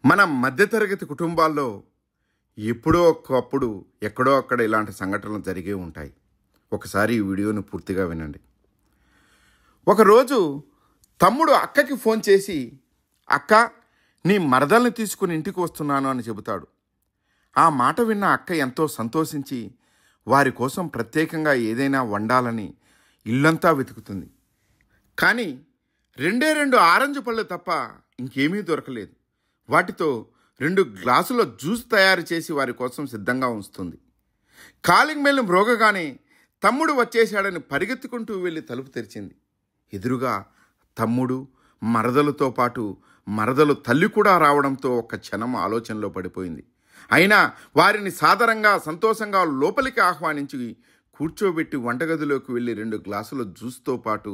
మన మధ్యతరగతి కుటుంబాల్లో ఎప్పుడో ఒకప్పుడు ఎక్కడో అక్కడ ఇలాంటి సంఘటనలు జరిగే ఉంటాయి. ఒకసారి ఈ వీడియోను పూర్తిగా వినండి. ఒకరోజు తమ్ముడు అక్కకి ఫోన్ చేసి, అక్క, నీ మరదల్ని తీసుకుని ఇంటికి వస్తున్నాను అని చెబుతాడు. ఆ మాట విన్న అక్క ఎంతో సంతోషించి వారి కోసం ప్రత్యేకంగా ఏదైనా వండాలని ఇల్లంతా వెతుకుతుంది. కానీ రెండు ఆరెంజ్ పళ్ళు తప్ప ఇంకేమీ దొరకలేదు. వాటితో 2 గ్లాసుల జ్యూస్ తయారు చేసి వారి కోసం సిద్ధంగా ఉంచుతుంది. కాలింగ్ బెల్ మ్రోగగానే తమ్ముడు వచ్చేశాడని పరిగెత్తుకుంటూ వెళ్ళి తలుపు తెరిచింది. ఎదురుగా తమ్ముడు, మరదలతో పాటు మరదలు తల్లి కూడా రావడంతో ఒక్క క్షణం ఆలోచనలో పడిపోయింది. అయినా వారిని సాదరంగా సంతోషంగా లోపలికి ఆహ్వానించి కూర్చోబెట్టి వంటగదిలోకి వెళ్ళి 2 గ్లాసుల జ్యూస్తో పాటు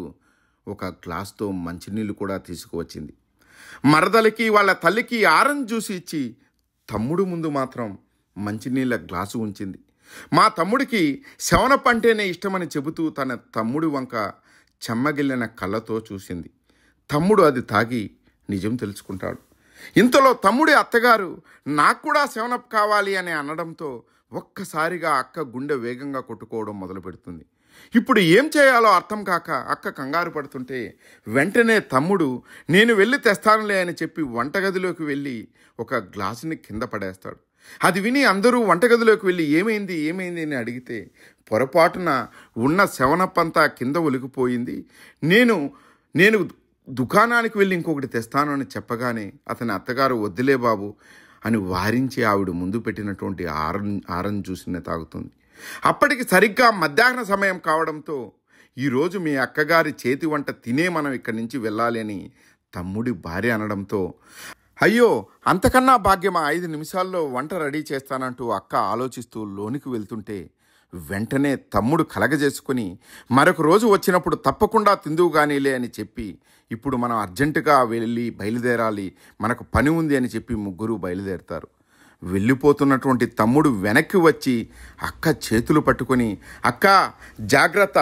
1 గ్లాసుతో మంచినీళ్ళు కూడా తీసుకువచ్చింది. మరదలికి వాళ్ళ తల్లికి ఆరెంజ్ జ్యూస్ ఇచ్చి తమ్ముడు ముందు మాత్రం మంచినీళ్ళ గ్లాసు ఉంచింది. మా తమ్ముడికి శవనప్ అంటేనే ఇష్టమని చెబుతూ తన తమ్ముడి వంక చెమ్మగిల్లిన కళ్ళతో చూసింది. తమ్ముడు అది తాగి నిజం తెలుసుకుంటాడు. ఇంతలో తమ్ముడి అత్తగారు నాకు కూడా శవనప్ కావాలి అని అనడంతో ఒక్కసారిగా అక్క గుండె వేగంగా కొట్టుకోవడం మొదలు పెడుతుంది. ఇప్పుడు ఏం చేయాలో అర్థం కాక అక్క కంగారు పడుతుంటే వెంటనే తమ్ముడు నేను వెళ్ళి తెస్తానులే అని చెప్పి వంటగదిలోకి వెళ్ళి 1 గ్లాసుని కింద పడేస్తాడు. అది విని అందరూ వంటగదిలోకి వెళ్ళి ఏమైంది అని అడిగితే పొరపాటున ఉన్న శవనప్ అంతా కింద ఒలికిపోయింది, నేను దుకాణానికి వెళ్ళి ఇంకొకటి తెస్తాను అని చెప్పగానే అతని అత్తగారు వద్దులే బాబు అని వారించి ఆవిడ ముందు పెట్టినటువంటి ఆరెంజ్ జ్యూస్ని తాగుతుంది. అప్పటికి సరిగ్గా మధ్యాహ్న సమయం కావడంతో ఈరోజు మీ అక్కగారి చేతి వంట తినే మనం ఇక్కడి నుంచి వెళ్ళాలి అని తమ్ముడి భార్య అనడంతో, అయ్యో అంతకన్నా భాగ్యమా, 5 నిమిషాల్లో వంట రెడీ చేస్తానంటూ అక్క ఆలోచిస్తూ లోనికి వెళ్తుంటే వెంటనే తమ్ముడు కలగజేసుకుని మరొక రోజు వచ్చినప్పుడు తప్పకుండా తిందువు గానీలే అని చెప్పి ఇప్పుడు మనం అర్జెంటుగా వెళ్ళి బయలుదేరాలి, మనకు పని ఉంది అని చెప్పి ముగ్గురు బయలుదేరుతారు. వెళ్ళిపోతున్నటువంటి తమ్ముడు వెనక్కి వచ్చి అక్క చేతులు పట్టుకొని, అక్క జాగ్రత్త,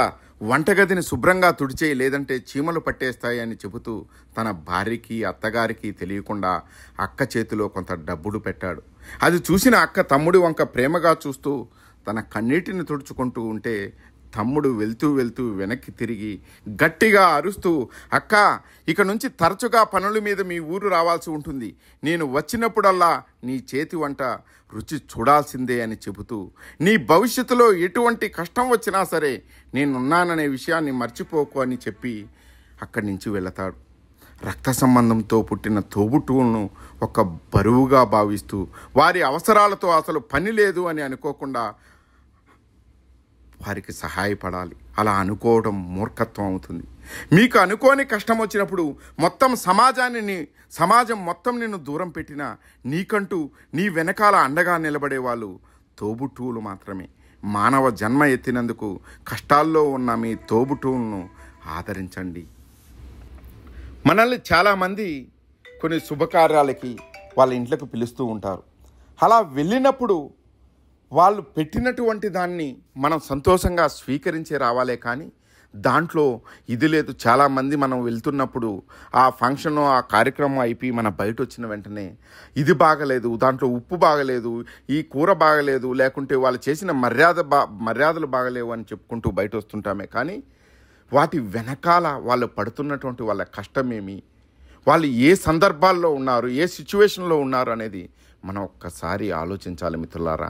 వంటగదిని శుభ్రంగా తుడిచేయి లేదంటే చీమలు పట్టేస్తాయి అని చెబుతూ తన భార్యకి అత్తగారికి తెలియకుండా అక్క చేతిలో కొంత డబ్బులు పెట్టాడు. అది చూసిన అక్క తమ్ముడి వంక ప్రేమగా చూస్తూ తన కన్నీటిని తుడుచుకుంటూ ఉంటే తమ్ముడు వెళ్తూ వెనక్కి తిరిగి గట్టిగా అరుస్తూ, అక్క, ఇక నుంచి తరచుగా పనుల మీద మీ ఊరు రావాల్సి ఉంటుంది, నేను వచ్చినప్పుడల్లా నీ చేతి వంట రుచి చూడాల్సిందే అని చెబుతూ నీ భవిష్యత్తులో ఎటువంటి కష్టం వచ్చినా సరే నేనున్నాననే విషయాన్ని మర్చిపోకు అని చెప్పి అక్కడి నుంచి వెళతాడు. రక్త సంబంధంతో పుట్టిన తోబుట్టువులను ఒక బరువుగా భావిస్తూ వారి అవసరాలతో అసలు పని లేదు అని అనుకోకుండా వారికి సహాయపడాలి. అలా అనుకోవడం మూర్ఖత్వం అవుతుంది. మీకు అనుకోని కష్టం వచ్చినప్పుడు సమాజం మొత్తం నిన్ను దూరం పెట్టినా నీకంటూ నీ వెనకాల అండగా నిలబడే వాళ్ళు తోబుట్టువులు మాత్రమే. మానవ జన్మ ఎత్తినందుకు కష్టాల్లో ఉన్న మీ తోబుట్టువులను ఆదరించండి. మనల్ని చాలామంది కొన్ని శుభకార్యాలకి వాళ్ళ ఇంట్లోకి పిలుస్తూ ఉంటారు. అలా వెళ్ళినప్పుడు వాళ్ళు పెట్టినటువంటి దాన్ని మనం సంతోషంగా స్వీకరించి రావాలే కానీ దాంట్లో ఇది లేదు. చాలామంది మనం వెళ్తున్నప్పుడు ఆ ఫంక్షన్ ఆ కార్యక్రమం అయిపోయి మన బయట వచ్చిన వెంటనే ఇది బాగలేదు, దాంట్లో ఉప్పు బాగలేదు, ఈ కూర బాగలేదు, లేకుంటే వాళ్ళు చేసిన మర్యాదలు బాగలేవు అని చెప్పుకుంటూ బయట వస్తుంటామే. కానీ వాటి వెనకాల వాళ్ళు పడుతున్నటువంటి వాళ్ళ కష్టమేమి, వాళ్ళు ఏ సందర్భాల్లో ఉన్నారు, ఏ సిచ్యువేషన్లో ఉన్నారు అనేది మనం ఒక్కసారి ఆలోచించాలి మిత్రులారా.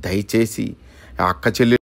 దయచేసి ఆ అక్క చెల్లి